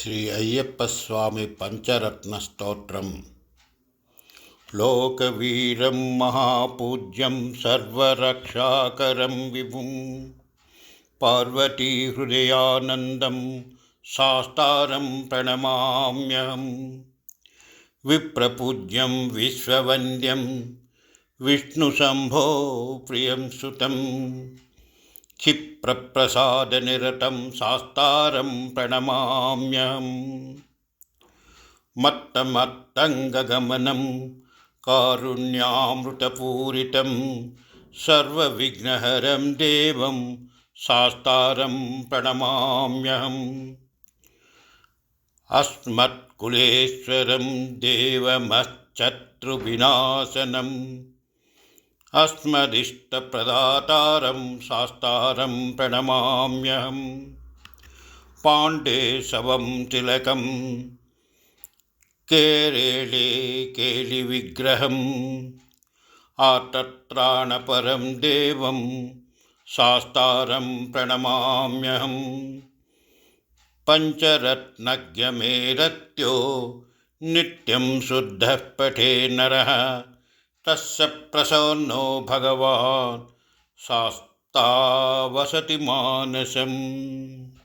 శ్రీ అయ్యప్ప స్వామి పంచరత్న స్తోత్రం. లోకవీరం మహాపూజ్యం సర్వరక్షాకరం విభుం పార్వతీ హృదయానందం శాస్తారం ప్రణమామ్యహం. విప్రపూజ్యం విశ్వవంద్యం విష్ణుశంభో ప్రియం సుతం क्षिप्रप्रसादनिरतं शास्तारं प्रणमाम्यहं. मत्तमत्तङ्गगमनं कारुण्यामृतपूरितं सर्वविघ्नहरं देवं शास्तारं प्रणमाम्यहम्. अस्मत्कुलेश्वरं देवमश्शत्रुविनाशनम् अस्मदिष्टप्रदातारं शास्तारं प्रणमाम्यहं. पाण्डेशवं तिलकं केरळे केलिविग्रहम् आतत्राणपरं देवं शास्तारं प्रणमाम्यहं. पञ्चरत्नज्ञमेरत्यो नित्यं शुद्धः पठे नरः तस्य प्रसन्नो भगवान् शास्ता वसति मानसम्.